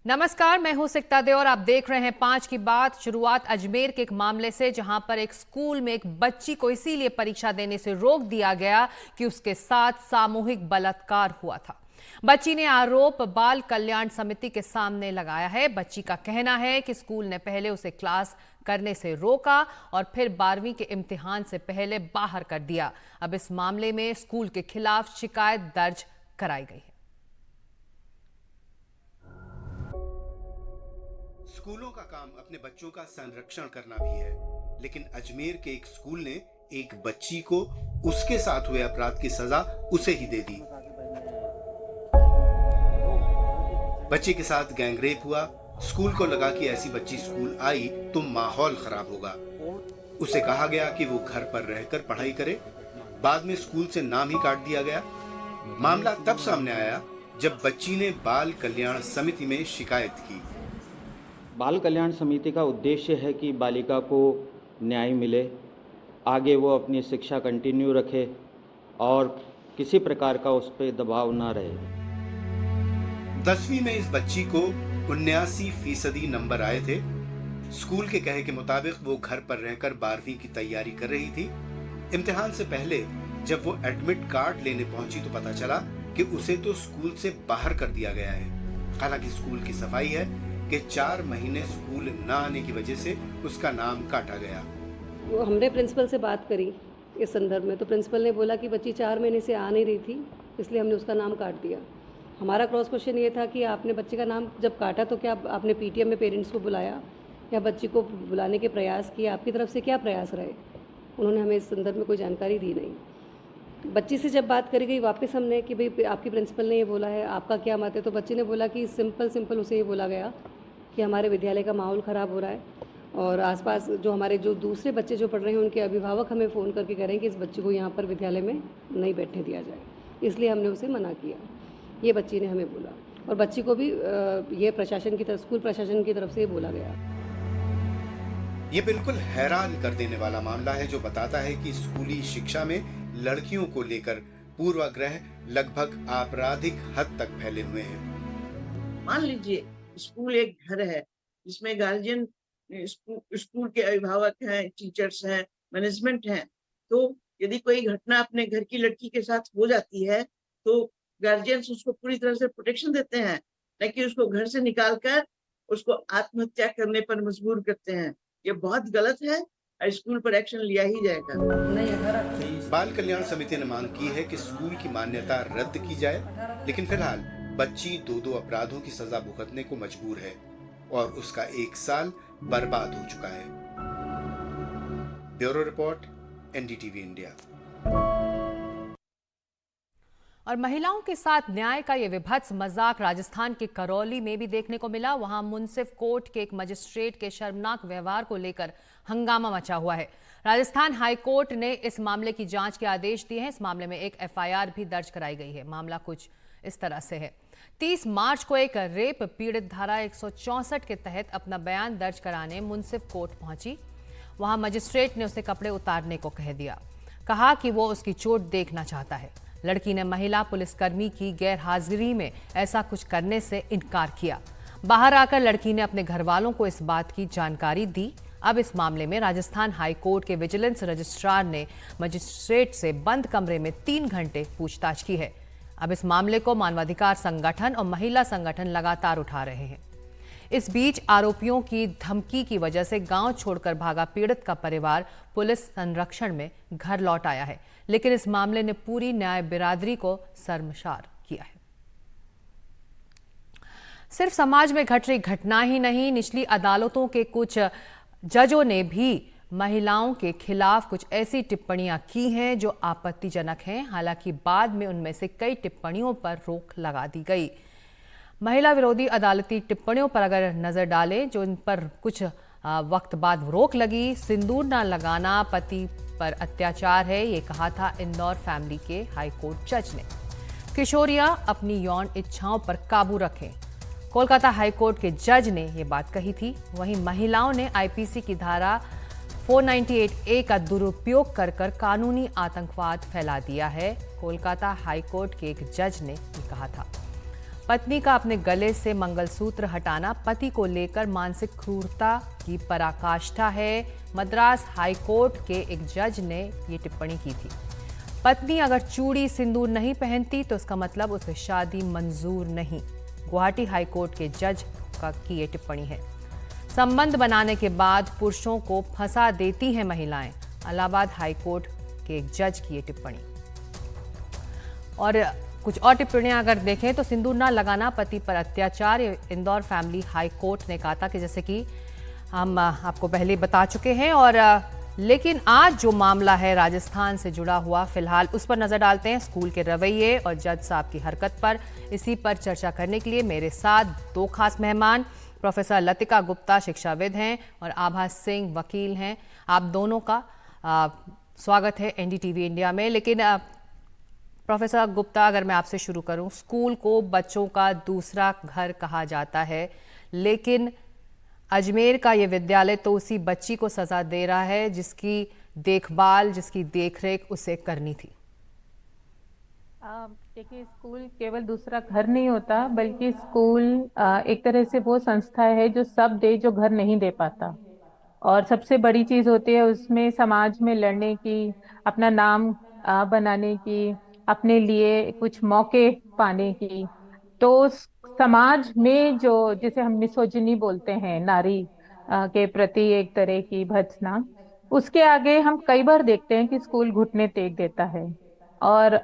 नमस्कार, मैं हूं सिकता दे और आप देख रहे हैं 5 की बात। शुरुआत अजमेर के एक मामले से, जहां पर एक स्कूल में एक बच्ची को इसीलिए परीक्षा देने से रोक दिया गया कि उसके साथ सामूहिक बलात्कार हुआ था। बच्ची ने आरोप बाल कल्याण समिति के सामने लगाया है। बच्ची का कहना है कि स्कूल ने पहले उसे क्लास करने से रोका और फिर 12वीं के इम्तिहान से पहले बाहर कर दिया। अब इस मामले में स्कूल के खिलाफ शिकायत दर्ज कराई गई है। स्कूलों का काम अपने बच्चों का संरक्षण करना भी है, लेकिन अजमेर के एक स्कूल ने एक बच्ची को उसके साथ हुए अपराध की सजा उसे ही दे दी। बच्ची के साथ गैंगरेप हुआ। स्कूल को लगा कि ऐसी बच्ची स्कूल आई तो माहौल खराब होगा। उसे कहा गया कि वो घर पर रहकर पढ़ाई करे। बाद में स्कूल से नाम ही काट दिया गया। मामला तब सामने आया जब बच्ची ने बाल कल्याण समिति में शिकायत की। बाल कल्याण समिति का उद्देश्य है कि बालिका को न्याय मिले, आगे वो अपनी शिक्षा कंटिन्यू रखे और किसी प्रकार का उस पर दबाव ना रहे। 10वीं में इस बच्ची को 79% नंबर आए थे। स्कूल के कहे के मुताबिक वो घर पर रहकर 12वीं की तैयारी कर रही थी। इम्तिहान से पहले जब वो एडमिट कार्ड लेने पहुंची तो पता चला कि उसे तो स्कूल से बाहर कर दिया गया है। हालांकि स्कूल की सफाई है कि 4 महीने स्कूल न आने की वजह से उसका नाम काटा गया। हमने प्रिंसिपल से बात करी इस संदर्भ में, तो प्रिंसिपल ने बोला कि बच्ची 4 महीने से आ नहीं रही थी, इसलिए हमने उसका नाम काट दिया। हमारा क्रॉस क्वेश्चन ये था कि आपने बच्चे का नाम जब काटा तो क्या आपने पीटीएम में पेरेंट्स को बुलाया या बच्ची को बुलाने के प्रयास किए? आपकी तरफ से क्या प्रयास रहे? उन्होंने हमें इस संदर्भ में कोई जानकारी दी नहीं। बच्ची से जब बात करी गई वापस हमने कि भाई आपकी प्रिंसिपल ने ये बोला है, आपका क्या मत है? तो बच्ची ने बोला कि सिंपल उसे ये बोला गया कि हमारे विद्यालय का माहौल ख़राब हो रहा है और आसपास जो हमारे जो दूसरे बच्चे जो पढ़ रहे हैं उनके अभिभावक हमें फ़ोन करके कह रहे हैं कि इस बच्चे को यहाँ पर विद्यालय में नहीं बैठने दिया जाए, इसलिए हमने उसे मना किया। ये बच्ची ने हमें बोला और बच्ची को भी ये प्रशासन की तरफ, स्कूल प्रशासन की तरफ से बोला गया। ये बिल्कुल हैरान कर देने वाला मामला है, जो बताता है कि स्कूली शिक्षा में लड़कियों को लेकर पूर्वाग्रह लगभग आपराधिक हद तक फैले हुए हैं। मान लीजिए स्कूल एक घर है जिसमें गार्जियन, स्कूल के अभिभावक हैं, टीचर्स हैं, मैनेजमेंट हैं। तो यदि कोई घटना अपने घर की लड़की के साथ हो जाती है तो गार्जियंस उसको पूरी तरह से प्रोटेक्शन देते हैं, ताकि उसको घर से निकालकर उसको आत्महत्या करने पर मजबूर करते हैं। ये बहुत गलत है और स्कूल पर एक्शन लिया ही जाएगा। बाल कल्याण समिति ने मांग की है कि स्कूल की मान्यता रद्द की जाए, लेकिन फिलहाल बच्ची 2 अपराधों की सजा भुगतने को मजबूर है और उसका 1 साल बर्बाद हो चुका है। Bureau report, NDTV India. और महिलाओं के साथ न्याय का यह विभत्स मजाक राजस्थान के करौली में भी देखने को मिला। वहां मुंसिफ कोर्ट के एक मजिस्ट्रेट के शर्मनाक व्यवहार को लेकर हंगामा मचा हुआ है। राजस्थान हाई कोर्ट ने इस मामले की जांच के आदेश दिए हैं। इस मामले में एक एफआईआर भी दर्ज कराई गई है। मामला कुछ इस तरह से है। 30 मार्च को एक रेप पीड़ित धारा 164 के तहत अपना बयान दर्ज कराने मुंसिफ कोर्ट पहुंची। वहां मजिस्ट्रेट ने उसे कपड़े उतारने को कह दिया। कहा कि वो उसकी चोट देखना चाहता है। लड़की ने महिला पुलिसकर्मी की गैर हाजिरी में ऐसा कुछ करने से इनकार किया। बाहर आकर लड़की ने अपने घर वालों को इस बात की जानकारी दी। अब इस मामले में राजस्थान हाई कोर्ट के विजिलेंस रजिस्ट्रार ने मजिस्ट्रेट से बंद कमरे में 3 घंटे पूछताछ की है। अब इस मामले को मानवाधिकार संगठन और महिला संगठन लगातार उठा रहे हैं। इस बीच आरोपियों की धमकी की वजह से गांव छोड़कर भागा पीड़ित का परिवार पुलिस संरक्षण में घर लौट आया है, लेकिन इस मामले ने पूरी न्याय बिरादरी को शर्मसार किया है। सिर्फ समाज में घट रही घटना ही नहीं, निचली अदालतों के कुछ जजों ने भी महिलाओं के खिलाफ कुछ ऐसी टिप्पणियां की हैं जो आपत्तिजनक हैं। हालांकि बाद में उनमें से कई टिप्पणियों पर रोक लगा दी गई। महिला विरोधी अदालती टिप्पणियों पर अगर नजर डालें, जो इन पर कुछ वक्त बाद रोक लगी। सिंदूर न लगाना पति पर अत्याचार है, ये कहा था इंदौर फैमिली के हाईकोर्ट जज ने। किशोरियां अपनी यौन इच्छाओं पर काबू रखें, कोलकाता हाईकोर्ट के जज ने यह बात कही थी। वहीं महिलाओं ने आईपीसी की धारा 498A का दुरुपयोग कर कानूनी आतंकवाद फैला दिया है, कोलकाता हाईकोर्ट के एक जज ने ये कहा था। पत्नी का अपने गले से मंगलसूत्र हटाना पति को लेकर मानसिक क्रूरता की पराकाष्ठा है। मद्रास हाईकोर्ट के एक जज ने ये टिप्पणी की थी। पत्नी अगर चूड़ी सिंदूर नहीं पहनती तो इसका मतलब उसे शादी मंजूर नहीं। गुवाहाटी हाईकोर्ट के जज की ये टिप्पणी है। संबंध बनाने के बाद पुरुषों को फंसा देती हैं महिलाएं। इलाहाबाद हाईकोर्ट के एक जज की ये टिप्पणी। और कुछ और टिप्पणियां अगर देखें तो सिंदूर ना लगाना पति पर अत्याचार, इंदौर फैमिली हाई कोर्ट ने कहा था कि जैसे कि हम आपको पहले बता चुके हैं। और लेकिन आज जो मामला है राजस्थान से जुड़ा हुआ, फिलहाल उस पर नजर डालते हैं, स्कूल के रवैये और जज साहब की हरकत पर। इसी पर चर्चा करने के लिए मेरे साथ दो खास मेहमान, प्रोफेसर लतिका गुप्ता शिक्षाविद हैं और आभा सिंह वकील हैं। आप दोनों का स्वागत है एनडीटीवी इंडिया में। लेकिन प्रोफेसर गुप्ता, अगर मैं आपसे शुरू करूं, स्कूल को बच्चों का दूसरा घर कहा जाता है, लेकिन अजमेर का ये विद्यालय तो उसी बच्ची को सजा दे रहा है जिसकी देखभाल, जिसकी देखरेख उसे करनी थी। देखिए, स्कूल केवल दूसरा घर नहीं होता, बल्कि स्कूल एक तरह से वो संस्था है जो सब दे जो घर नहीं दे पाता। और सबसे बड़ी चीज होती है उसमें समाज में लड़ने की, अपना नाम बनाने की, अपने लिए कुछ मौके पाने की। तो समाज में जो, जिसे हम मिसोजिनी बोलते हैं, नारी के प्रति एक तरह की भर्त्सना, उसके आगे हम कई बार देखते हैं कि स्कूल घुटने टेक देता है। और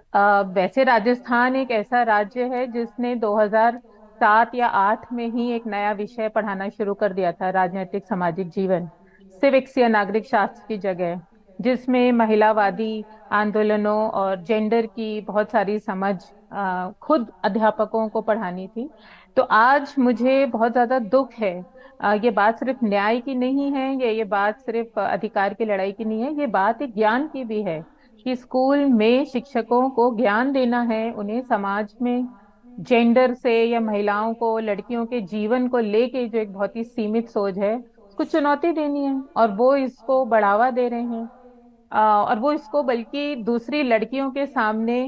वैसे राजस्थान एक ऐसा राज्य है जिसने 2007 या 8 में ही एक नया विषय पढ़ाना शुरू कर दिया था, राजनीतिक सामाजिक जीवन, सिविक्स या नागरिक शास्त्र की जगह, जिसमें महिलावादी आंदोलनों और जेंडर की बहुत सारी समझ खुद अध्यापकों को पढ़ानी थी। तो आज मुझे बहुत ज्यादा दुख है। ये बात सिर्फ न्याय की नहीं है, ये बात सिर्फ अधिकार की लड़ाई की नहीं है, ये बात एक ज्ञान की भी है कि स्कूल में शिक्षकों को ज्ञान देना है, उन्हें समाज में जेंडर से या महिलाओं को, लड़कियों के जीवन को लेके जो एक बहुत ही सीमित सोच है, उसको चुनौती देनी है। और वो इसको बढ़ावा दे रहे हैं। और वो इसको बल्कि दूसरी लड़कियों के सामने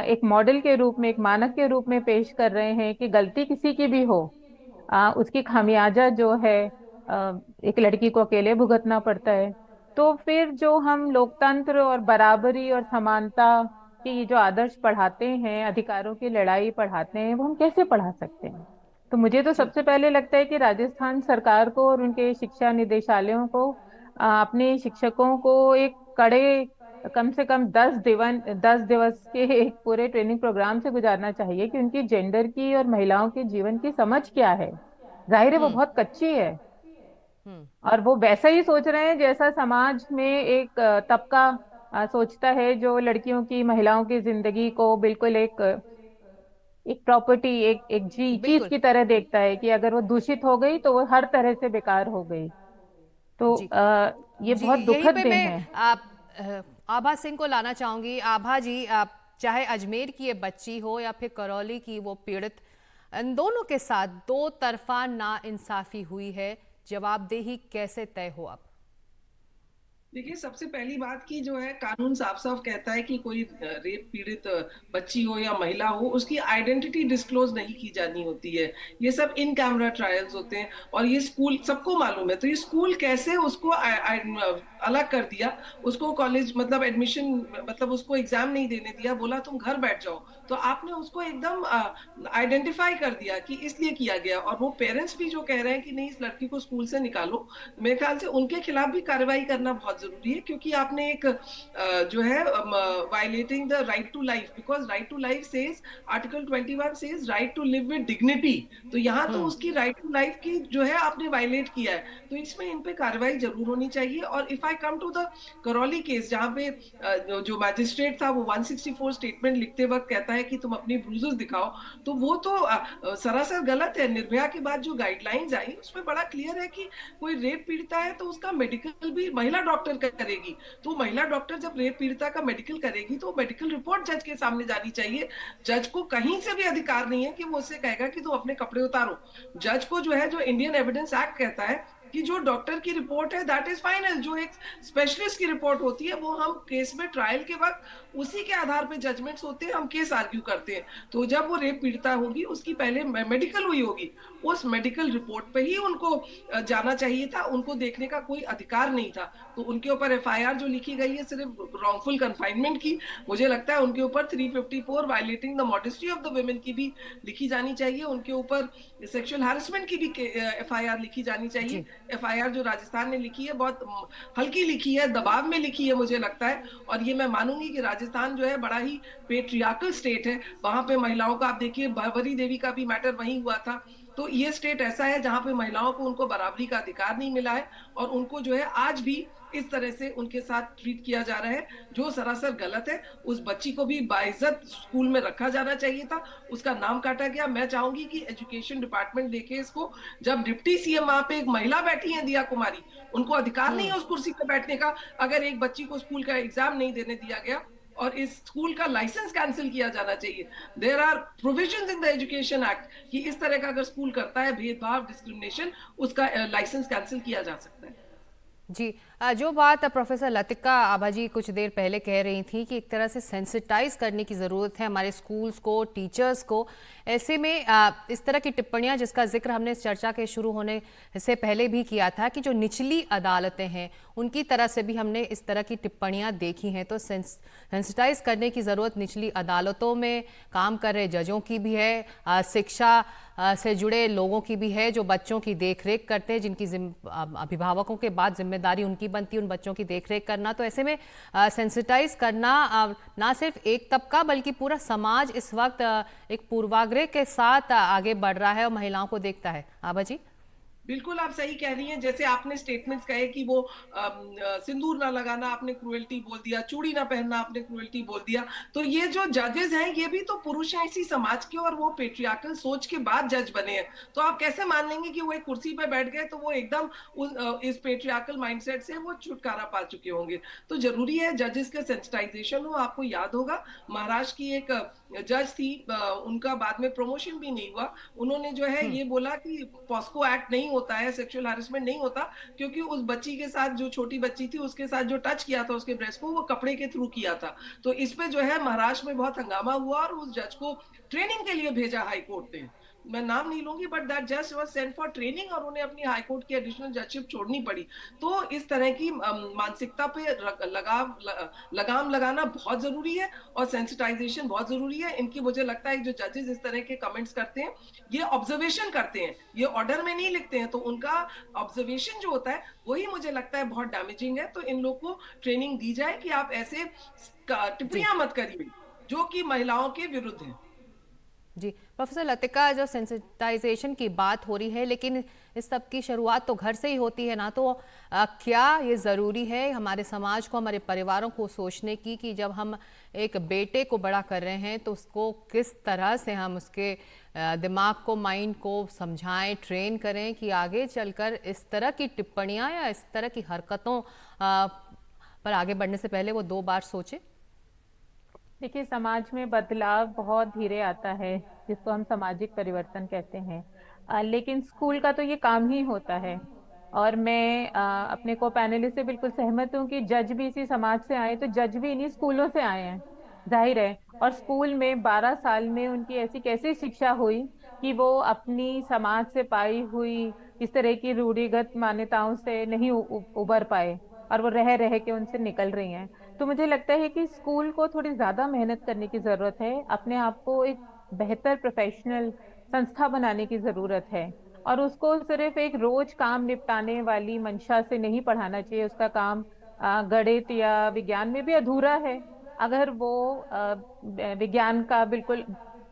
एक मॉडल के रूप में, एक मानक के रूप में पेश कर रहे हैं कि गलती किसी की भी हो, उसकी खामियाजा जो है एक लड़की को अकेले भुगतना पड़ता है। तो फिर जो हम लोकतंत्र और बराबरी और समानता के ये जो आदर्श पढ़ाते हैं, अधिकारों की लड़ाई पढ़ाते हैं, वो हम कैसे पढ़ा सकते हैं? तो मुझे तो सबसे पहले लगता है कि राजस्थान सरकार को और उनके शिक्षा निदेशालयों को अपने शिक्षकों को एक कड़े, कम से कम 10 दिवस के एक पूरे ट्रेनिंग प्रोग्राम से गुजारना चाहिए कि उनकी जेंडर की और महिलाओं के जीवन की समझ क्या है। जाहिर है वो बहुत कच्ची है और वो वैसा ही सोच रहे हैं जैसा समाज में एक तबका सोचता है, जो लड़कियों की, महिलाओं की जिंदगी को बिल्कुल एक प्रॉपर्टी, एक चीज की तरह देखता है कि अगर वो दूषित हो गई तो वो हर तरह से बेकार हो गई। तो ये बहुत दुखद दिन है। आभा सिंह को लाना चाहूंगी। आभा जी, आप चाहे अजमेर की ये बच्ची हो या फिर करौली की वो पीड़ित, इन दोनों के साथ दो तरफा नाइंसाफी हुई है, जवाबदेही कैसे तय हो? अब देखिए, सबसे पहली बात की जो है, कानून साफ साफ कहता है कि कोई रेप पीड़ित बच्ची हो या महिला हो, उसकी आइडेंटिटी डिस्क्लोज नहीं की जानी होती है। ये सब इन कैमरा ट्रायल्स होते हैं और ये स्कूल सबको मालूम है। तो ये स्कूल कैसे उसको अलग कर दिया, उसको कॉलेज मतलब एडमिशन, मतलब उसको एग्जाम नहीं देने दिया, बोला तुम घर बैठ जाओ, तो आपने उसको एकदम आइडेंटिफाई कर दिया कि इसलिए किया गया। और वो पेरेंट्स भी जो कह रहे हैं कि नहीं, इस लड़की को स्कूल से निकालो, मेरे ख्याल से उनके खिलाफ भी कार्रवाई करना बहुत जरूरी है, क्योंकि आपने एक जो है violating the right to life, because right to life says, article 21 says right to live with dignity. तो यहाँ तो उसकी राइट टू लाइफ की जो है आपने वायलेट किया है, तो इसमें इन पे कार्रवाई जरूर होनी चाहिए। और if I come to the Karauli case, जहाँ पे जो मैजिस्ट्रेट था वो 164 स्टेटमेंट लिखते वक्त कहता है कि तुम अपनी ब्रूजेस दिखाओ, तो वो तो सरासर गलत है। निर्भया के बाद जो गाइडलाइंस आई उसमें बड़ा क्लियर है कि कोई रेप पीड़िता है तो उसका मेडिकल भी महिला डॉक्टर करेगी। तो महिला डॉक्टर जब रेप पीड़िता का मेडिकल करेगी तो मेडिकल रिपोर्ट जज के सामने जानी चाहिए। जज को कहीं से भी अधिकार नहीं है कि वो उससे कहेगा कि तुम अपने कपड़े उतारो। जज को जो है, जो इंडियन एविडेंस एक्ट कहता है कि जो डॉक्टर की रिपोर्ट है दैट इज फाइनल, जो एक स्पेशलिस्ट की रिपोर्ट होती है वो हम केस में ट्रायल के वक्त उसी के आधार पे जजमेंट्स होते हैं, हम केस आर्ग्यू करते हैं। तो जब वो रेप पीड़िता होगी उसकी पहले मेडिकल हुई होगी, उस मेडिकल रिपोर्ट पे ही उनको जाना चाहिए था, उनको देखने का कोई अधिकार नहीं था। तो उनके ऊपर एफआईआर जो लिखी गई है सिर्फ रॉन्गफुल कन्फाइनमेंट की, मुझे लगता है उनके ऊपर 354 violating the modesty of the women की भी लिखी जानी चाहिए, उनके ऊपर सेक्सुअल हैरेसमेंट की भी एफआईआर लिखी जानी चाहिए। एफआईआर जो राजस्थान ने लिखी है बहुत हल्की लिखी है, दबाव में लिखी है मुझे लगता है। और ये मैं मानूंगी कि राजस्थान जो है बड़ा ही पेट्रियार्कल स्टेट है, वहां पे महिलाओं का आप देखिए भरभरी देवी का भी मैटर वहीं हुआ था। तो ये स्टेट ऐसा है जहां पे महिलाओं को उनको बराबरी का अधिकार नहीं मिला है, और उनको जो है आज भी इस तरह से उनके साथ ट्रीट किया जा रहा है जो सरासर गलत है। उस बच्ची को भी बाइज्जत स्कूल में रखा जाना चाहिए था, उसका नाम काटा गया। मैं चाहूंगी कि एजुकेशन डिपार्टमेंट देखे इसको। जब डिप्टी सीएम वहां पे एक महिला बैठी है दिया कुमारी, उनको अधिकार नहीं है उस कुर्सी पे बैठने का। अगर एक बच्ची को स्कूल का एग्जाम नहीं देने दिया गया और इस स्कूल का लाइसेंस कैंसिल किया जाना चाहिए। There are provisions in the education act कि इस तरह का अगर स्कूल करता है भेदभाव, डिस्क्रिमिनेशन, उसका लाइसेंस कैंसिल किया जा सकता है। जी, जो बात प्रोफेसर लतिका आभा जी कुछ देर पहले कह रही थी कि एक तरह से सेंसिटाइज करने की ज़रूरत है हमारे स्कूल्स को, टीचर्स को। ऐसे में इस तरह की टिप्पणियां जिसका जिक्र हमने इस चर्चा के शुरू होने से पहले भी किया था कि जो निचली अदालतें हैं उनकी तरह से भी हमने इस तरह की टिप्पणियां देखी हैं। तो सेंसिटाइज करने की ज़रूरत निचली अदालतों में काम कर रहे जजों की भी है, शिक्षा से जुड़े लोगों की भी है, जो बच्चों की देखरेख करते हैं, जिनकी अभिभावकों के बाद जिम्मेदारी उनकी बनती है उन बच्चों की देखरेख करना। तो ऐसे में सेंसिटाइज करना ना सिर्फ एक तबका बल्कि पूरा समाज इस वक्त एक पूर्वाग्रह के साथ आगे बढ़ रहा है और महिलाओं को देखता है। आभा जी बिल्कुल आप सही कह रही हैं। जैसे आपने स्टेटमेंट्स कहे कि वो सिंदूर ना लगाना आपने क्रूएल्टी बोल दिया, चूड़ी ना पहनना आपने क्रूएल्टी बोल दिया। तो ये जो जजेस हैं ये भी तो पुरुष हैं इसी समाज के, और वो पेट्रियार्कल सोच के बाद जज बने हैं। तो आप कैसे मान लेंगे कि वो एक कुर्सी पे बैठ गए तो वो एकदम इस पेट्रियार्कल माइंडसेट से वो छुटकारा पा चुके होंगे। तो जरूरी है जजेस का सेंसिटाइजेशन हो। आपको याद होगा महाराष्ट्र की एक जज थी, उनका बाद में प्रमोशन भी नहीं हुआ। उन्होंने जो है ये बोला कि पॉस्को एक्ट नहीं होता है, सेक्सुअल हैरेसमेंट नहीं होता, क्योंकि उस बच्ची के साथ जो छोटी बच्ची थी उसके साथ जो टच किया था उसके ब्रेस्ट को, वो कपड़े के थ्रू किया था। तो इस पे जो है महाराष्ट्र में बहुत हंगामा हुआ और उस जज को ट्रेनिंग के लिए भेजा हाई कोर्ट ने। मैं नाम नहीं लूंगी बट दैट जज वाज सेंट फॉर ट्रेनिंग और उन्हें अपनी हाई कोर्ट की एडिशनल जजशिप छोड़नी पड़ी। तो इस तरह की मानसिकता पे लगाम लगाना बहुत जरूरी है और सेंसिटाइजेशन बहुत जरूरी है। इनकी मुझे लगता है जो जजेस इस तरह के कमेंट्स करते हैं ये ऑब्जर्वेशन करते हैं, ये ऑर्डर में नहीं लिखते हैं। तो उनका ऑब्जर्वेशन जो होता है वही मुझे लगता है बहुत डैमेजिंग है। तो इन लोग को ट्रेनिंग दी जाए कि आप ऐसे टिप्पणियां मत करिए जो कि महिलाओं के विरुद्ध है। जी, प्रोफेसर लतिका, जो सेंसिटाइजेशन की बात हो रही है लेकिन इस सब की शुरुआत तो घर से ही होती है ना। तो क्या ये ज़रूरी है हमारे समाज को, हमारे परिवारों को सोचने की कि जब हम एक बेटे को बड़ा कर रहे हैं तो उसको किस तरह से हम उसके दिमाग को, माइंड को समझाएं, ट्रेन करें कि आगे चलकर इस तरह की टिप्पणियां या इस तरह की हरकतों पर आगे बढ़ने से पहले वो 2 बार सोचे। देखिए, समाज में बदलाव बहुत धीरे आता है जिसको हम सामाजिक परिवर्तन कहते हैं, लेकिन स्कूल का तो ये काम ही होता है। और मैं अपने को पैनलिस्ट से बिल्कुल सहमत हूँ कि जज भी इसी समाज से आए, तो जज भी इन्हीं स्कूलों से आए हैं, जाहिर है। और स्कूल में 12 साल में उनकी ऐसी कैसी शिक्षा हुई कि वो अपनी समाज से पाई हुई इस तरह की रूढ़िगत मान्यताओं से नहीं उबर पाए और वो रह रह के उनसे निकल रही हैं। तो मुझे लगता है कि स्कूल को थोड़ी ज्यादा मेहनत करने की जरूरत है, अपने आप को एक बेहतर प्रोफेशनल संस्था बनाने की जरूरत है, और उसको सिर्फ एक रोज काम निपटाने वाली मंशा से नहीं पढ़ाना चाहिए। उसका काम गणित या विज्ञान में भी अधूरा है अगर वो विज्ञान का बिल्कुल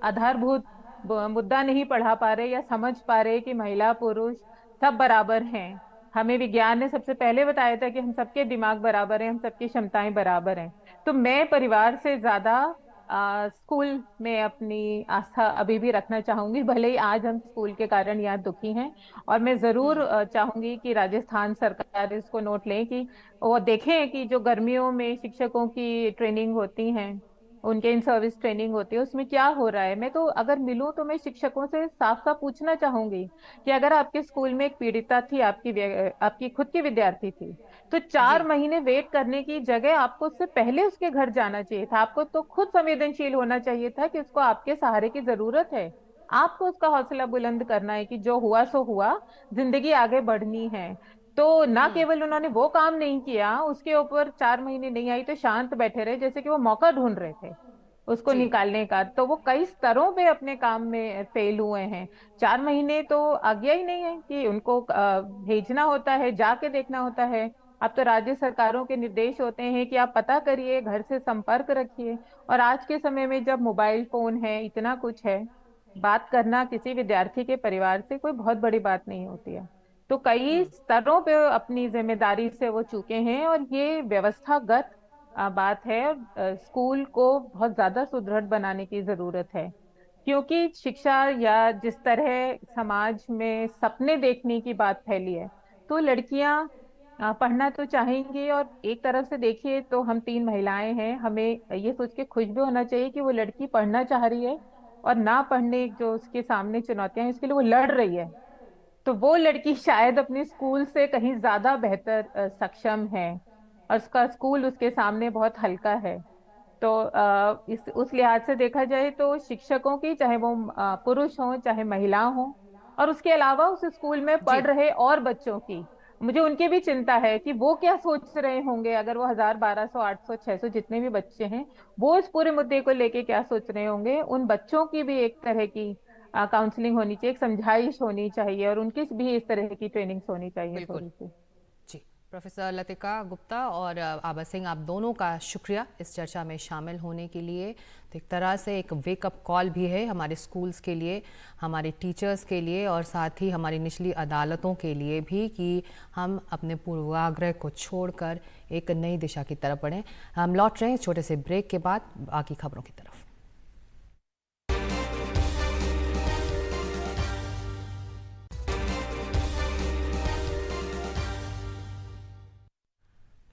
आधारभूत मुद्दा नहीं पढ़ा पा रहे या समझ पा रहे कि महिला पुरुष सब बराबर हैं। हमें विज्ञान ने सबसे पहले बताया था कि हम सबके दिमाग बराबर हैं, हम सबकी क्षमताएं बराबर हैं। तो मैं परिवार से ज्यादा स्कूल में अपनी आस्था अभी भी रखना चाहूंगी, भले ही आज हम स्कूल के कारण यहाँ दुखी हैं। और मैं जरूर चाहूंगी कि राजस्थान सरकार इसको नोट लें कि वो देखें कि जो गर्मियों में शिक्षकों की ट्रेनिंग होती हैं उनके इन सर्विस ट्रेनिंग होती है, उसमें क्या हो रहा है। मैं तो अगर मिलूं तो मैं शिक्षकों से साफ साफ पूछना चाहूंगी कि अगर आपके स्कूल में एक पीड़िता थी, आपकी खुद की विद्यार्थी थी, तो 4 महीने वेट करने की जगह आपको उससे पहले उसके घर जाना चाहिए था। आपको तो खुद संवेदनशील होना चाहिए था कि उसको आपके सहारे की जरूरत है। आपको उसका हौसला बुलंद करना है कि जो हुआ सो हुआ, जिंदगी आगे बढ़नी है। तो ना केवल उन्होंने वो काम नहीं किया, उसके ऊपर 4 महीने नहीं आई तो शांत बैठे रहे, जैसे कि वो मौका ढूंढ रहे थे उसको जी निकालने का। तो वो कई स्तरों पे अपने काम में फेल हुए हैं। 4 महीने तो आज्ञा ही नहीं है कि उनको भेजना होता है, जाके देखना होता है। अब तो राज्य सरकारों के निर्देश होते हैं कि आप पता करिए, घर से संपर्क रखिए। और आज के समय में जब मोबाइल फोन है, इतना कुछ है, बात करना किसी विद्यार्थी के परिवार से कोई बहुत बड़ी बात नहीं होती है। तो कई स्तरों पे अपनी जिम्मेदारी से वो चूके हैं, और ये व्यवस्थागत बात है। और स्कूल को बहुत ज्यादा सुदृढ़ बनाने की जरूरत है, क्योंकि शिक्षा या जिस तरह समाज में सपने देखने की बात फैली है, तो लड़कियां पढ़ना तो चाहेंगी। और एक तरफ से देखिए तो हम 3 महिलाएं हैं, हमें ये सोच के खुश भी होना चाहिए कि वो लड़की पढ़ना चाह रही है, और ना पढ़ने जो उसके सामने चुनौतियां हैं उसके लिए वो लड़ रही है। तो वो लड़की शायद अपने स्कूल से कहीं ज्यादा बेहतर सक्षम है, और उसका स्कूल उसके सामने बहुत हल्का है। तो इस उस लिहाज से देखा जाए तो शिक्षकों की, चाहे वो पुरुष हों चाहे महिला हों, और उसके अलावा उस स्कूल में जी पढ़ रहे और बच्चों की, मुझे उनकी भी चिंता है कि वो क्या सोच रहे होंगे। अगर वो 1000, 1200, 800, 600 जितने भी बच्चे हैं, वो इस पूरे मुद्दे को लेके क्या सोच रहे होंगे। उन बच्चों की भी एक तरह की काउंसलिंग होनी चाहिए, एक समझाइश होनी चाहिए, और उनकी भी इस तरह की ट्रेनिंग्स होनी चाहिए बिल्कुल थोड़ी सी। जी। प्रोफेसर लतिका गुप्ता और आबा सिंह, आप दोनों का शुक्रिया इस चर्चा में शामिल होने के लिए। तो एक तरह से एक वेकअप कॉल भी है हमारे स्कूल्स के लिए, हमारे टीचर्स के लिए, और साथ ही हमारी निचली अदालतों के लिए भी, कि हम अपने पूर्वाग्रह को छोड़कर एक नई दिशा की तरफ बढ़ें। हम लौट रहे हैं छोटे से ब्रेक के बाद बाकी खबरों की तरफ।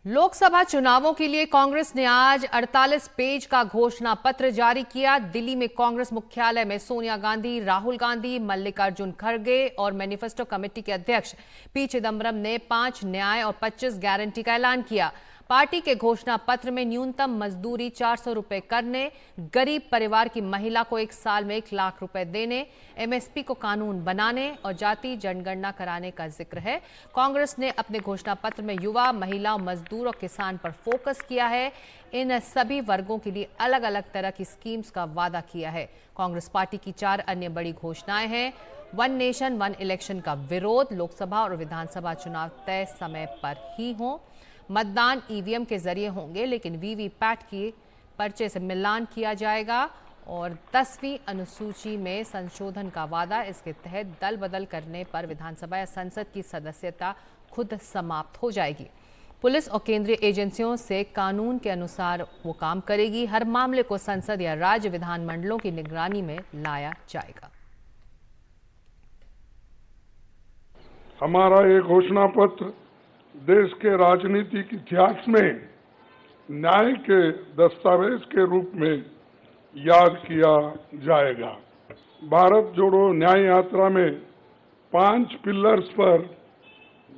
लोकसभा चुनावों के लिए कांग्रेस ने आज 48 पेज का घोषणा पत्र जारी किया। दिल्ली में कांग्रेस मुख्यालय में सोनिया गांधी, राहुल गांधी, मल्लिकार्जुन खड़गे और मैनिफेस्टो कमेटी के अध्यक्ष पी चिदम्बरम ने 5 न्याय और 25 गारंटी का ऐलान किया। पार्टी के घोषणा पत्र में न्यूनतम मजदूरी 400 रुपए करने, गरीब परिवार की महिला को 1 साल में 1 लाख रुपए देने, एमएसपी को कानून बनाने और जाति जनगणना कराने का जिक्र है। कांग्रेस ने अपने घोषणा पत्र में युवा, महिला, मजदूर और किसान पर फोकस किया है। इन सभी वर्गों के लिए अलग अलग तरह की स्कीम्स का वादा किया है। कांग्रेस पार्टी की 4 अन्य बड़ी घोषणाएं हैं। 1 नेशन 1 इलेक्शन का विरोध, लोकसभा और विधानसभा चुनाव तय समय पर ही हों, मतदान ईवीएम के जरिए होंगे लेकिन वीवीपैट की पर्चे से मिलान किया जाएगा, और 10वीं अनुसूची में संशोधन का वादा। इसके तहत दल बदल करने पर विधानसभा या संसद की सदस्यता खुद समाप्त हो जाएगी। पुलिस और केंद्रीय एजेंसियों से कानून के अनुसार वो काम करेगी। हर मामले को संसद या राज्य विधानमंडलों की निगरानी में लाया जाएगा। हमारा ये घोषणा पत्र देश के राजनीतिक इतिहास में न्याय के दस्तावेज के रूप में याद किया जाएगा। भारत जोड़ो न्याय यात्रा में 5 पिलर्स पर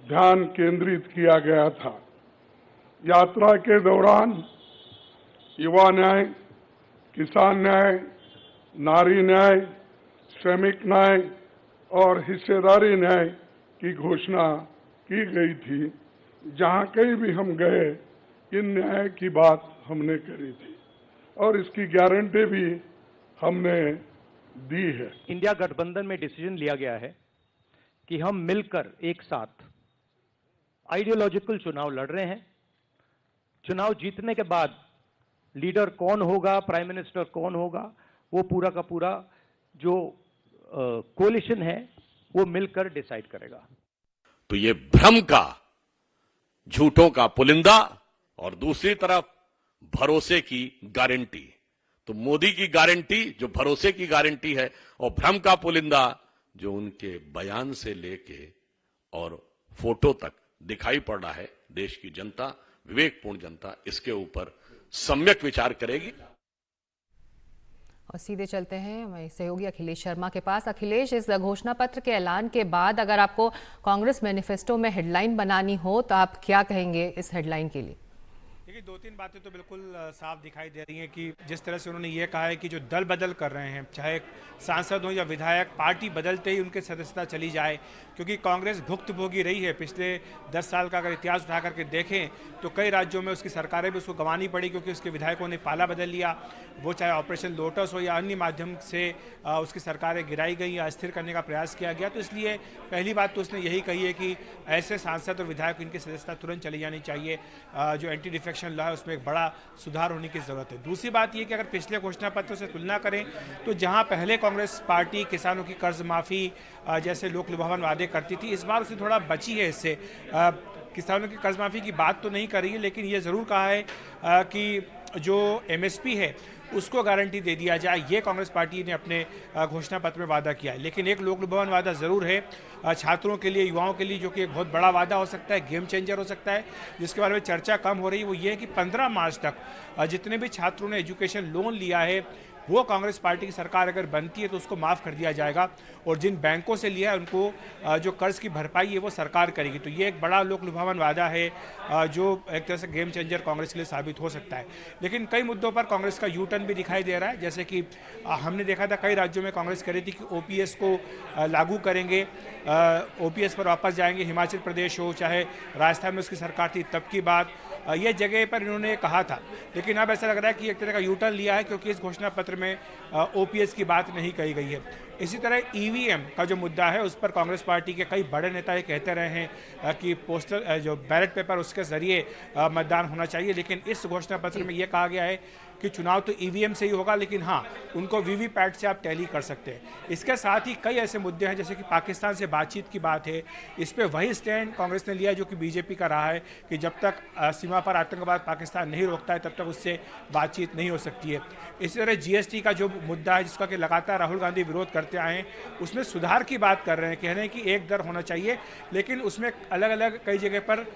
ध्यान केंद्रित किया गया था। यात्रा के दौरान युवा न्याय, किसान न्याय, नारी न्याय, श्रमिक न्याय और हिस्सेदारी न्याय की घोषणा की गई थी। जहां कहीं भी हम गए, इन न्याय की बात हमने करी थी और इसकी गारंटी भी हमने दी है। इंडिया गठबंधन में डिसीजन लिया गया है कि हम मिलकर एक साथ आइडियोलॉजिकल चुनाव लड़ रहे हैं। चुनाव जीतने के बाद लीडर कौन होगा, प्राइम मिनिस्टर कौन होगा, वो पूरा का पूरा जो कोलिशन है वो मिलकर डिसाइड करेगा। तो ये भ्रम का, झूठों का पुलिंदा और दूसरी तरफ भरोसे की गारंटी। तो मोदी की गारंटी जो भरोसे की गारंटी है और भ्रम का पुलिंदा जो उनके बयान से लेके और फोटो तक दिखाई पड़ रहा है। देश की जनता, विवेकपूर्ण जनता इसके ऊपर सम्यक विचार करेगी। और सीधे चलते हैं हमारे सहयोगी अखिलेश शर्मा के पास। अखिलेश, इस घोषणा पत्र के ऐलान के बाद अगर आपको कांग्रेस मैनिफेस्टो में हेडलाइन बनानी हो तो आप क्या कहेंगे इस हेडलाइन के लिए? देखिए, दो तीन बातें तो बिल्कुल साफ दिखाई दे रही हैं कि जिस तरह से उन्होंने ये कहा है कि जो दल बदल कर रहे हैं, चाहे सांसद हो या विधायक, पार्टी बदलते ही उनके सदस्यता चली जाए, क्योंकि कांग्रेस भुक्तभोगी रही है। पिछले 10 साल का अगर इतिहास उठा करके देखें तो कई राज्यों में उसकी सरकारें भी उसको गंवानी पड़ी क्योंकि उसके विधायकों ने पाला बदल लिया। वो चाहे ऑपरेशन लोटस हो या अन्य माध्यम से उसकी सरकारें गिराई गई या अस्थिर करने का प्रयास किया गया। तो इसलिए पहली बात तो उसने यही कही है कि ऐसे सांसद और विधायक इनकी सदस्यता तुरंत चली जानी चाहिए। जो एंटी डिफेक्शन लॉ है उसमें एक बड़ा सुधार होने की ज़रूरत है। दूसरी बात ये कि अगर पिछले घोषणा पत्र से तुलना करें तो जहां पहले कांग्रेस पार्टी किसानों की कर्ज माफ़ी जैसे लोक लुभावन वादे करती थी, इस बार उससे थोड़ा बची है। इससे किसानों की कर्ज माफ़ी की बात तो नहीं कर रही है, लेकिन ये ज़रूर कहा है कि जो MSP है उसको गारंटी दे दिया जाए। ये कांग्रेस पार्टी ने अपने घोषणा पत्र में वादा किया है। लेकिन एक लोक लुभावन वादा ज़रूर है छात्रों के लिए, युवाओं के लिए, जो कि एक बहुत बड़ा वादा हो सकता है, गेम चेंजर हो सकता है, जिसके बारे में चर्चा कम हो रही है। वो ये है कि 15 मार्च तक जितने भी छात्रों ने एजुकेशन लोन लिया है वो कांग्रेस पार्टी की सरकार अगर बनती है तो उसको माफ़ कर दिया जाएगा, और जिन बैंकों से लिया है उनको जो कर्ज की भरपाई है वो सरकार करेगी। तो ये एक बड़ा लोक लुभावन वादा है जो एक तरह से गेम चेंजर कांग्रेस के लिए साबित हो सकता है। लेकिन कई मुद्दों पर कांग्रेस का यू टर्न भी दिखाई दे रहा है। जैसे कि हमने देखा था कई राज्यों में कांग्रेस कह रही थी कि OPS को लागू करेंगे, OPS पर वापस जाएंगे। हिमाचल प्रदेश हो चाहे राजस्थान में उसकी सरकार थी तब की बात, ये जगह पर इन्होंने कहा था। लेकिन अब ऐसा लग रहा है कि एक तरह का यू टर्न लिया है क्योंकि इस घोषणा पत्र में OPS की बात नहीं कही गई है। इसी तरह EVM का जो मुद्दा है उस पर कांग्रेस पार्टी के कई बड़े नेता ये कहते रहे हैं कि पोस्टल जो बैलेट पेपर उसके जरिए मतदान होना चाहिए। लेकिन इस घोषणा पत्र में ये कहा गया है कि चुनाव तो EVM से ही होगा, लेकिन हाँ उनको VVPAT से आप टैली कर सकते हैं। इसके साथ ही कई ऐसे मुद्दे हैं जैसे कि पाकिस्तान से बातचीत की बात है, इस पर वही स्टैंड कांग्रेस ने लिया है जो कि BJP का रहा है कि जब तक सीमा पर आतंकवाद पाकिस्तान नहीं रोकता है तब तक उससे बातचीत नहीं हो सकती है। इसी तरह GST का जो मुद्दा है जिसका कि लगातार राहुल गांधी विरोध करते आए हैं, उसमें सुधार की बात कर रहे हैं, कह रहे हैं कि एक दर होना चाहिए, लेकिन उसमें अलग अलग कई जगह पर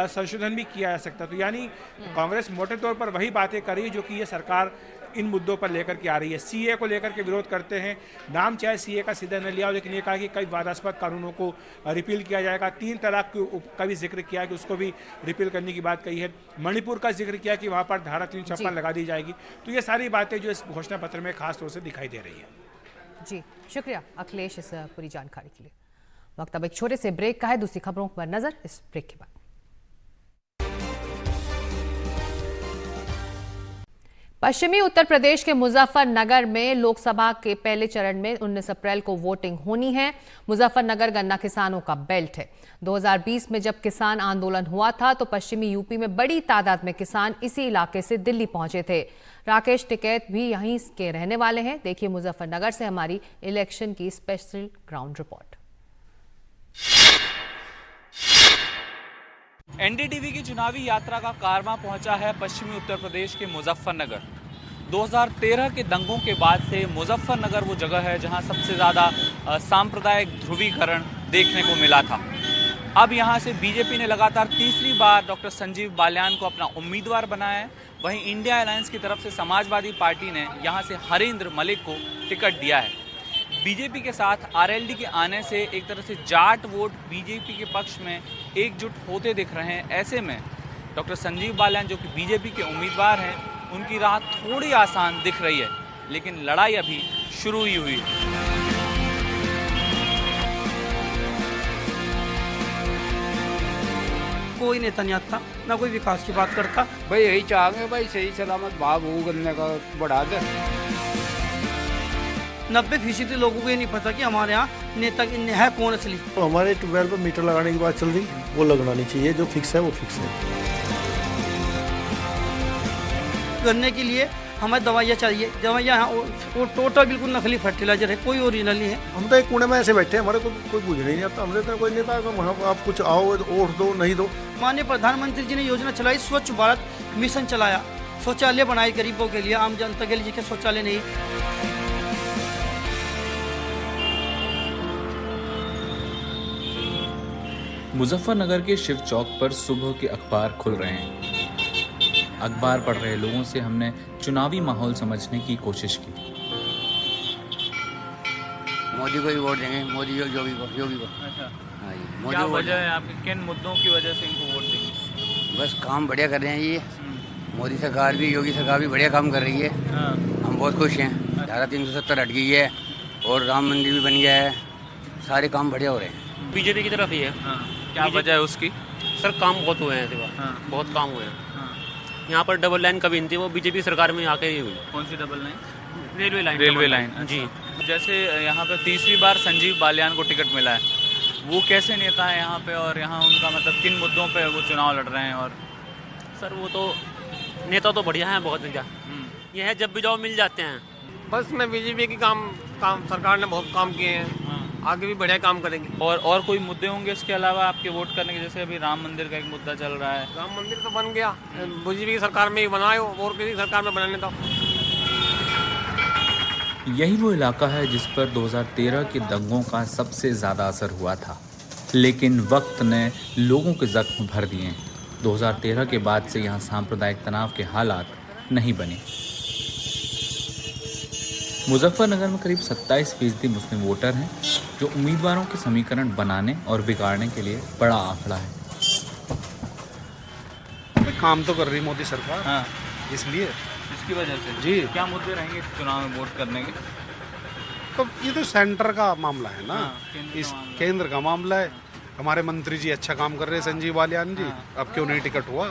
संशोधन भी किया जा सकता। तो यानी कांग्रेस मोटे तौर पर वही बातें कर रही है जो कि ये सरकार इन मुद्दों पर लेकर के आ रही है। CA को लेकर के विरोध करते हैं, नाम चाहे CA का सीधा न लिया हो, लेकिन ये कहा कि कई वादास्पद कानूनों को रिपील किया जाएगा। 3 तलाक का भी जिक्र किया कि उसको भी रिपील करने की बात कही है। मणिपुर का जिक्र किया कि वहाँ पर धारा 356 लगा दी जाएगी। तो ये सारी बातें जो इस घोषणा पत्र में खास तौर से दिखाई दे रही है। जी शुक्रिया अखिलेश इस पूरी जानकारी के लिए। वक्त अब एक छोटे से ब्रेक का है। दूसरी खबरों पर नजर इस ब्रेक के बाद। पश्चिमी उत्तर प्रदेश के मुजफ्फरनगर में लोकसभा के पहले चरण में 19 अप्रैल को वोटिंग होनी है। मुजफ्फरनगर गन्ना किसानों का बेल्ट है। 2020 में जब किसान आंदोलन हुआ था तो पश्चिमी यूपी में बड़ी तादाद में किसान इसी इलाके से दिल्ली पहुंचे थे। राकेश टिकैत भी यहीं के रहने वाले हैं। देखिए मुजफ्फरनगर से हमारी इलेक्शन की स्पेशल ग्राउंड रिपोर्ट। NDTV की चुनावी यात्रा का कारवां पहुंचा है पश्चिमी उत्तर प्रदेश के मुजफ्फरनगर। 2013 के दंगों के बाद से मुजफ्फरनगर वो जगह है जहां सबसे ज़्यादा सांप्रदायिक ध्रुवीकरण देखने को मिला था। अब यहां से बीजेपी ने लगातार तीसरी बार डॉक्टर संजीव बालियान को अपना उम्मीदवार बनाया है। वहीं इंडिया अलायंस की तरफ से समाजवादी पार्टी ने यहां से हरेंद्र मलिक को टिकट दिया है। बीजेपी के साथ RLD के आने से एक तरह से जाट वोट बीजेपी के पक्ष में एकजुट होते दिख रहे हैं। ऐसे में डॉक्टर संजीव बालियान जो कि बीजेपी के उम्मीदवार हैं, उनकी राह थोड़ी आसान दिख रही है, लेकिन लड़ाई अभी शुरू ही हुई है। कोई नेता नहीं आता, ना कोई विकास की बात करता। भाई यही चाहेंगे भाई सही सलामत भाव हो गन्ने का बढ़ा दे। 90% लोगों को ये नहीं पता कि हमारे यहाँ नेता है कौन असली। तो हमारे ट्यूबवेल पर मीटर लगाने की बात चल रही, वो लगना नहीं चाहिए। जो फिक्स है वो फिक्स है। गन्ने के लिए हमें दवाइयाँ चाहिए। दवाइयाँ वो टोटल बिल्कुल नकली फर्टिलाइजर है, कोई ओरिजिनल नहीं है। हम तो एक कोने में ऐसे बैठे हैं, हमारे को कोई पूछ नहीं आता। हमने तो कोई नेता आप कुछ आओ वोट दो नहीं दो। माननीय प्रधानमंत्री जी ने योजना चलाई, स्वच्छ भारत मिशन चलाया, शौचालय बनाए गरीबों के लिए, आम जनता के लिए जिनके शौचालय नहीं। मुजफ्फरनगर के शिव चौक पर सुबह के अखबार खुल रहे हैं। अखबार पढ़ रहे लोगों से हमने चुनावी माहौल समझने की कोशिश की। मोदी को ही वोट देंगे, मोदी योगी को। अच्छा, हाँ जी, क्या मोदी को वोट वजह है आपके, किन मुद्दों की वजह से इनको वोट देंगे? देंगे। बस काम बढ़िया कर रहे हैं ये, मोदी सरकार भी, योगी सरकार भी बढ़िया काम कर रही है। हाँ। हम बहुत खुश हैं। धारा 370 हट गई है और राम मंदिर भी बन गया है, सारे काम बढ़िया हो रहे हैं। बीजेपी की तरफ ही है। हाँ। क्या वजह है उसकी? सर काम बहुत हुए हैं इस बार। हाँ। बहुत काम हुए हैं। हाँ। यहाँ पर डबल लाइन कभी नहीं थी, वो बीजेपी सरकार में आके ही हुई। कौन सी double line? Railway line. Railway line, जी। जैसे यहाँ पे तीसरी बार संजीव बालियान को टिकट मिला है, वो कैसे नेता है यहाँ पे, और यहाँ उनका मतलब किन मुद्दों पे वो चुनाव लड़ रहे हैं? और सर वो तो नेता तो बढ़िया है, बहुत बढ़िया। ये है जब भी जाओ मिल जाते हैं। बस में बीजेपी की काम सरकार ने बहुत काम किए हैं, आगे भी बढ़िया काम करेंगे। और कोई मुद्दे होंगे इसके अलावा आपके वोट करने के? जैसे अभी राम मंदिर का एक मुद्दा चल रहा है। राम मंदिर तो बन गया, बीजेपी की सरकार में ही बनाए और किसी सरकार में बनाने दो। यही वो इलाका है जिस पर 2013 के दंगों का सबसे ज़्यादा असर हुआ था, लेकिन वक्त ने लोगों के जख्म भर दिए। 2013 के बाद से यहाँ सांप्रदायिक तनाव के हालात नहीं बने। मुजफ्फरनगर में करीब 27% मुस्लिम वोटर हैं, जो उम्मीदवारों के समीकरण बनाने और बिगाड़ने के लिए बड़ा आंकड़ा है। काम तो कर रही मोदी सरकार। हाँ। इसलिए इसकी वजह से जी। क्या मुद्दे रहेंगे चुनाव में वोट करने के? तो ये तो सेंटर का मामला है ना। हाँ, इस केंद्र का मामला है। हमारे मंत्री जी अच्छा काम कर रहे हैं, संजीव बालियान जी। अब क्यों नहीं टिकट हुआ?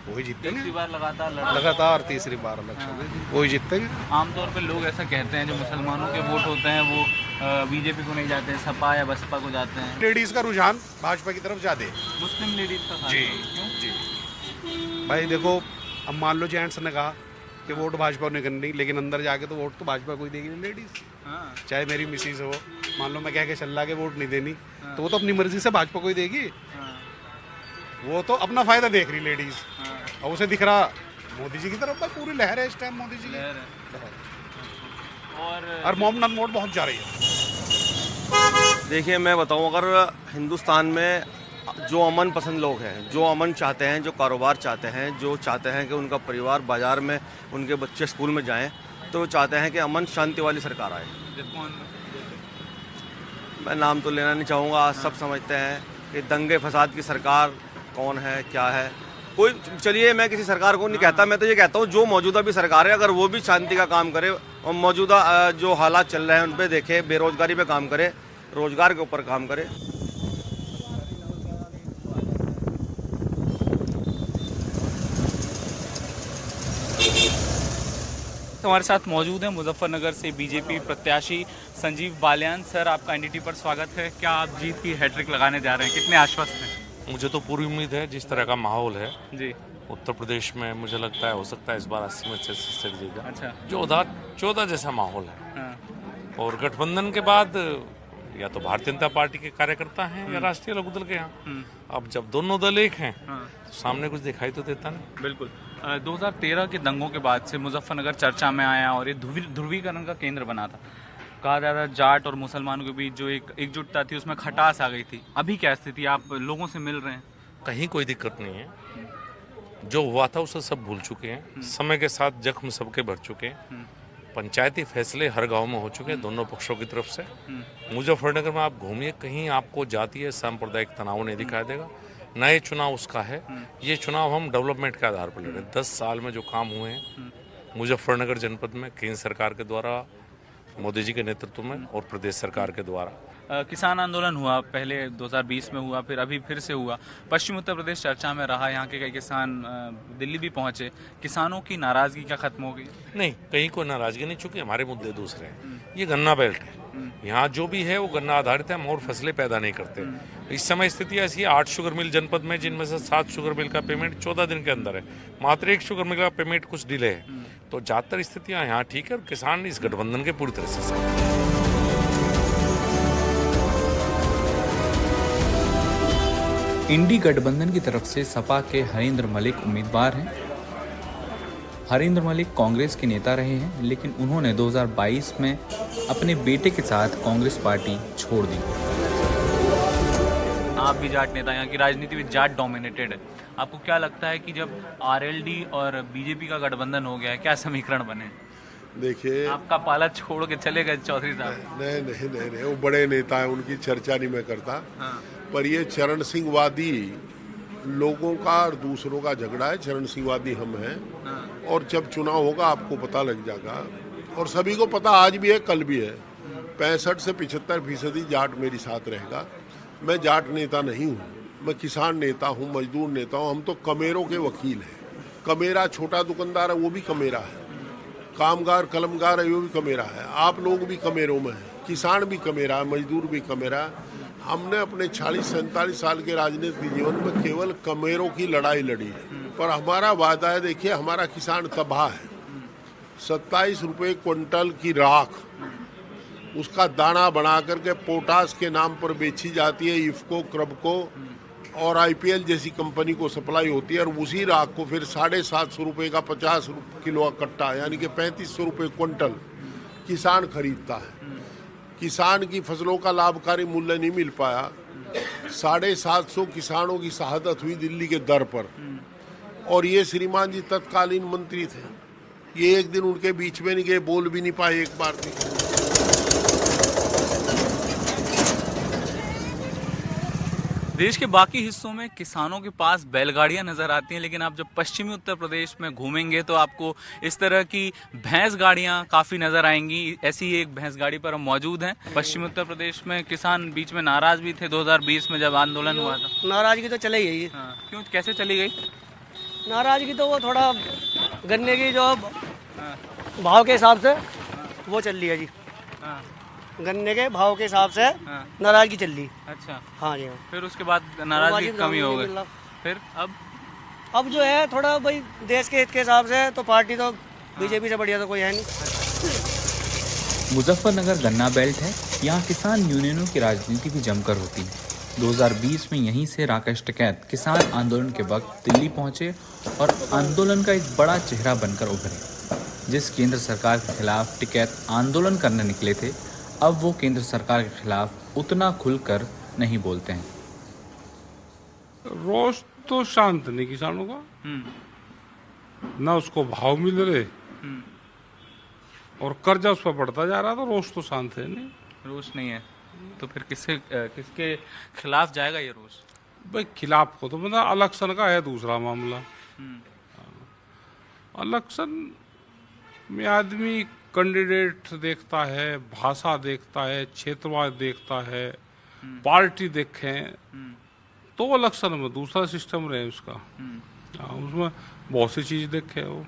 वही जीतेंगे। तीसरी बार लगातार तीसरी बार इलेक्शन वही जीतेंगे। आमतौर पे लोग ऐसा कहते हैं, जो मुसलमानों के वोट होते हैं वो बीजेपी को नहीं जाते, सपा या बसपा को जाते हैं। लेडीज का रुझान भाजपा की तरफ ज्यादा है। मुस्लिम लेडीज का? जी जी भाई देखो, अब मान लो जेंट्स ने कहा कि वोट भाजपा ने करनी, लेकिन अंदर जाके तो वोट तो भाजपा को ही देगी लेडीज। हाँ। चाहे मेरी मिसिस हो, मान लो मैं कह के चल के वोट नहीं देनी, तो वो तो अपनी मर्जी से भाजपा को ही देगी। वो तो अपना फायदा देख रही लेडीज। और उसे दिख रहा मोदी जी की तरफ तो पूरी लहर है इस टाइम, मोदी जी की। और मोमडन वोट बहुत जा रही है। देखिए मैं बताऊं, अगर हिंदुस्तान में जो अमन पसंद लोग हैं, जो अमन चाहते हैं, जो कारोबार चाहते हैं, जो चाहते हैं कि उनका परिवार बाजार में, उनके बच्चे स्कूल में जाएं, तो वो चाहते हैं कि अमन शांति वाली सरकार आए। मैं नाम तो लेना नहीं चाहूँगा, सब समझते हैं कि दंगे फसाद की सरकार कौन है, क्या है। कोई चलिए, मैं किसी सरकार को नहीं कहता, मैं तो ये कहता हूँ जो मौजूदा भी सरकार है, अगर वो भी शांति का काम करे और मौजूदा जो हालात चल रहे हैं उन पर देखे, बेरोजगारी पे काम करे, रोजगार के ऊपर काम करे। हमारे साथ मौजूद हैं मुजफ्फरनगर से बीजेपी प्रत्याशी संजीव बालियान। सर, आपका एनडीटी पर स्वागत है। क्या आप जीत की हैट्रिक लगाने जा रहे हैं? कितने आश्वस्त हैं? मुझे तो पूरी उम्मीद है, जिस तरह का माहौल है जी उत्तर प्रदेश में, मुझे लगता है हो सकता है इस बार 80 में से जीतेगा। अच्छा। 14 जैसा माहौल है। हाँ। और गठबंधन के बाद या तो भारतीय जनता पार्टी के कार्यकर्ता हैं या राष्ट्रीय लोकदल के यहाँ। अब जब दोनों दल एक हैं तो सामने कुछ दिखाई तो देता नहीं। बिल्कुल। 2013 के दंगों के बाद से मुजफ्फरनगर चर्चा में आया और ये ध्रुवीकरण का केंद्र बना था। कहा जाता था जाट और मुसलमानों के बीच जो एक एकजुटता थी उसमें खटास आ गई थी। अभी क्या स्थिति? आप लोगों से मिल रहे हैं? कहीं कोई दिक्कत नहीं है। जो हुआ था उसे सब भूल चुके हैं। समय के साथ जख्म सबके भर चुके हैं। पंचायती फैसले हर गांव में हो चुके हैं दोनों पक्षों की तरफ से। मुजफ्फरनगर में आप घूमिए, कहीं आपको जातीय सांप्रदायिक तनाव नहीं दिखाई देगा। नए चुनाव उसका है। ये चुनाव हम डेवलपमेंट के आधार पर लड़ रहे हैं। 10 साल में जो काम हुए हैं मुजफ्फरनगर जनपद में, केंद्र सरकार के द्वारा, मोदी जी के नेतृत्व में, और प्रदेश सरकार के द्वारा। किसान आंदोलन हुआ, पहले 2020 में हुआ, फिर अभी फिर से हुआ। पश्चिम उत्तर प्रदेश चर्चा में रहा। यहाँ के कई किसान दिल्ली भी पहुंचे। किसानों की नाराजगी क्या खत्म हो गई? नहीं, कहीं कोई नाराजगी नहीं, चूंकि हमारे मुद्दे दूसरे हैं। ये गन्ना बेल्ट है, यहाँ जो भी है वो गन्ना आधारित है। हम और फसलें पैदा नहीं करते। इस समय स्थिति ऐसी है, 8 शुगर मिल जनपद में, जिनमें से 7 शुगर मिल का पेमेंट 14 दिन के अंदर है। मात्र 1 शुगर मिल का पेमेंट कुछ डिले है। तो ज़्यादातर स्थितियाँ यहाँ ठीक है और किसान इस गठबंधन के पूरी तरह से इंडी गठबंधन की तरफ से सपा के हरेंद्र मलिक उम्मीदवार हैं। हरेंद्र मलिक कांग्रेस के नेता रहे हैं, लेकिन उन्होंने 2022 में अपने बेटे के साथ कांग्रेस पार्टी छोड़ दी। आप भी जाट नेता, यहाँ की राजनीति भी जाट डोमिनेटेड है। आपको क्या लगता है कि जब आरएलडी और बीजेपी का गठबंधन हो गया है, क्या समीकरण बने? देखिए, आपका पाला छोड़ के चले गए चौधरी साहब। नहीं, वो बड़े नेता है, उनकी चर्चा नहीं मैं करता। हाँ। पर ये चरण सिंह वादी लोगों का और दूसरों का झगड़ा है। चरण सिंह वादी हम हैं। हाँ। और जब चुनाव होगा आपको पता लग जाएगा, और सभी को पता आज भी है, कल भी है। 65 से 75% जाट मेरे साथ रहेगा। मैं जाट नेता नहीं हूँ, मैं किसान नेता हूँ, मजदूर नेता हूँ। हम तो कमेरों के वकील हैं। कमेरा छोटा दुकानदार है, वो भी कमेरा है। कामगार कलमगार है, वो भी कमेरा है। आप लोग भी कमेरों में हैं। किसान भी कमेरा है, मजदूर भी कमेरा है। हमने अपने 40-47 साल के राजनीतिक जीवन में केवल कमेरों की लड़ाई लड़ी है। पर हमारा वादा है, देखिए हमारा किसान तबाह है। 27 रुपये क्विंटल की राख उसका दाना बना करके पोटास के नाम पर बेची जाती है। इफ्को, क्रबको और IPL जैसी कंपनी को सप्लाई होती है, और उसी राख को फिर 750 रुपये का 50 किलो का कट्टा, यानी कि 3500 रुपये क्विंटल किसान खरीदता है। किसान की फसलों का लाभकारी मूल्य नहीं मिल पाया। 750 किसानों की शहादत हुई दिल्ली के दर पर। और ये श्रीमान जी तत्कालीन मंत्री थे। ये एक दिन उनके बीच में नहीं गए, बोल भी नहीं पाए एक बार भी। देश के बाकी हिस्सों में किसानों के पास बैलगाड़ियां नजर आती हैं, लेकिन आप जब पश्चिमी उत्तर प्रदेश में घूमेंगे तो आपको इस तरह की भैंस गाड़ियां काफ़ी नज़र आएंगी। ऐसी ही एक भैंस गाड़ी पर हम मौजूद हैं। पश्चिमी उत्तर प्रदेश में किसान बीच में नाराज़ भी थे 2020 में जब आंदोलन हुआ था। नाराज़गी तो चली गई। हाँ, क्यों, कैसे चली गई नाराज़गी? तो वो थोड़ा गन्ने की जो भाव के हिसाब से वो चल रही है जी। हाँ। गन्ने के भाव के हिसाब से नाराज़गी चल रही। अच्छा। हाँ जी। फिर उसके बाद नाराज़गी कमी हो गई। फिर अब जो है थोड़ा भाई देश के हित के हिसाब से तो पार्टी तो बीजेपी से बढ़िया तो कोई है नहीं। मुजफ्फरनगर गन्ना बेल्ट है। यहाँ किसान यूनियनों की राजनीति भी जमकर होती है। 2020 में यहीं से राकेश टिकैत किसान आंदोलन के वक्त दिल्ली पहुंचे और आंदोलन का एक बड़ा चेहरा बनकर उभरे। जिस केंद्र सरकार के खिलाफ टिकैत आंदोलन करने निकले थे, अब वो केंद्र सरकार के खिलाफ उतना खुलकर नहीं बोलते हैं। रोष तो शांत नहीं किसानों का, ना उसको भाव मिल रहे और कर्जा उस पर बढ़ता जा रहा, तो रोष तो शांत है नहीं। रोष नहीं है तो फिर किसके खिलाफ जाएगा ये रोष? भाई खिलाफ को तो मतलब इलेक्शन का है दूसरा मामला। इलेक्शन में आदमी कैंडिडेट देखता है, भाषा देखता है, क्षेत्रवाद देखता है, पार्टी देखें, तो इलेक्शन में दूसरा सिस्टम रहे उसका। उसमें बहुत सी चीज़ देखे वो।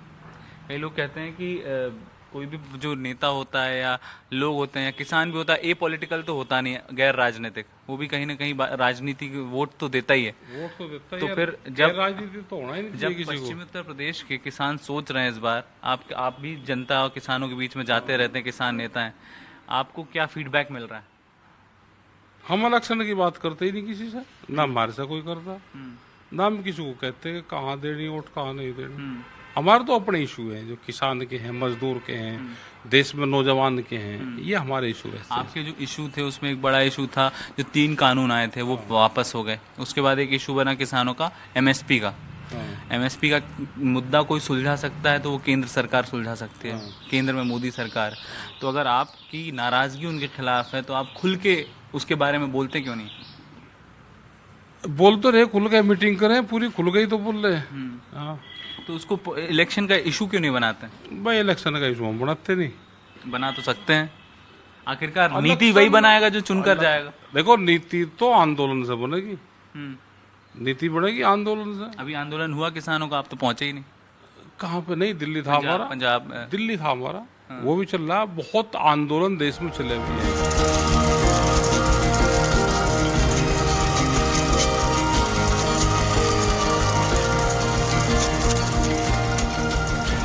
कई लोग कहते हैं कि कोई भी जो नेता होता है या लोग होते हैं या किसान भी होता है, ए पॉलिटिकल तो होता नहीं है, गैर राजनीतिक, वो भी कहीं ना कहीं राजनीति की वोट तो देता ही है। वोट तो देता तो ही फिर जब राजनीति तो होना ही नहीं जब किसी को। पश्चिमी उत्तर प्रदेश के किसान सोच रहे हैं इस बार, आप भी जनता और किसानों के बीच में जाते रहते हैं, किसान नेता हैं, आपको क्या फीडबैक मिल रहा है? हम इलेक्शन की बात करते ही नहीं किसी से, ना हमारे से कोई करता, ना हम किसी को कहते हैं कहाँ देनी वोट कहाँ नहीं देनी। हमारे तो अपने इशू हैं, जो किसान के हैं, मजदूर के हैं, देश में नौजवान के हैं, ये हमारे इशू है। आपके जो इशू थे उसमें एक बड़ा इशू था, जो 3 कानून आए थे वो वापस हो गए। उसके बाद एक इशू बना किसानों का MSP का। MSP का मुद्दा कोई सुलझा सकता है तो वो केंद्र सरकार सुलझा सकती है, केंद्र में मोदी सरकार। तो अगर आपकी नाराजगी उनके खिलाफ है तो आप खुल के उसके बारे में बोलते क्यों नहीं? बोल तो रहे, खुल के मीटिंग करें, पूरी खुल गई तो बोल रहे। तो उसको इलेक्शन का इशू क्यों नहीं बनाते? भाई इलेक्शन का इशू हम बनाते नहीं। बना तो सकते हैं, आखिरकार नीति वही बनाएगा जो चुनकर जाएगा। देखो नीति तो आंदोलन से बनेगी, नीति बनेगी आंदोलन से। अभी आंदोलन हुआ किसानों का, आप तो पहुंचे ही नहीं। कहाँ पे? नहीं, दिल्ली था हमारा, पंजाब दिल्ली था हमारा, वो भी चल रहा। बहुत आंदोलन देश में चले हुए हैं।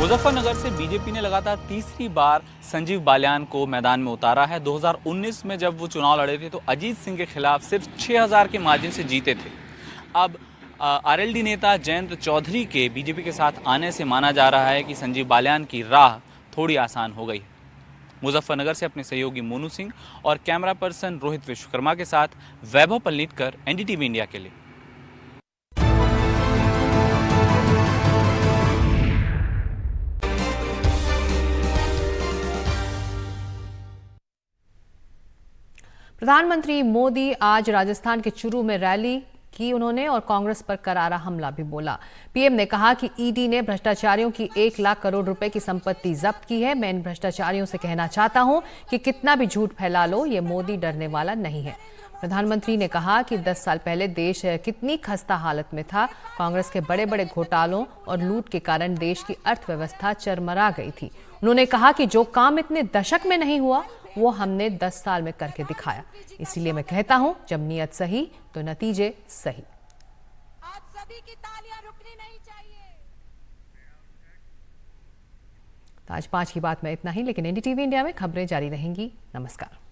मुजफ्फरनगर से बीजेपी ने लगातार तीसरी बार संजीव बालियान को मैदान में उतारा है। 2019 में जब वो चुनाव लड़े थे तो अजीत सिंह के खिलाफ सिर्फ 6000 के मार्जिन से जीते थे। अब RLD नेता जयंत चौधरी के बीजेपी के साथ आने से माना जा रहा है कि संजीव बालियान की राह थोड़ी आसान हो गई है। मुजफ्फरनगर से अपने सहयोगी मोनू सिंह और कैमरा पर्सन रोहित विश्वकर्मा के साथ वैभव पलनीटकर, NDTV इंडिया के लिए। प्रधानमंत्री मोदी आज राजस्थान के चुरू में रैली की उन्होंने और कांग्रेस पर करारा हमला भी बोला। पीएम ने कहा कि ईडी ने भ्रष्टाचारियों की 1 लाख करोड़ रुपए की संपत्ति जब्त की है। मैं इन भ्रष्टाचारियों से कहना चाहता हूं कि कितना भी झूठ फैला लो, ये मोदी डरने वाला नहीं है। प्रधानमंत्री ने कहा कि 10 साल पहले देश कितनी खस्ता हालत में था। कांग्रेस के बड़े बड़े घोटालों और लूट के कारण देश की अर्थव्यवस्था चरमरा गई थी। उन्होंने कहा कि जो काम इतने दशक में नहीं हुआ वो हमने 10 साल में करके दिखाया। इसीलिए मैं कहता हूं, जब नीयत सही तो नतीजे सही। आप सभी की तालियां रुकनी नहीं चाहिए। तो आज 5 की बात में इतना ही, लेकिन एनडीटीवी इंडिया में खबरें जारी रहेंगी। नमस्कार।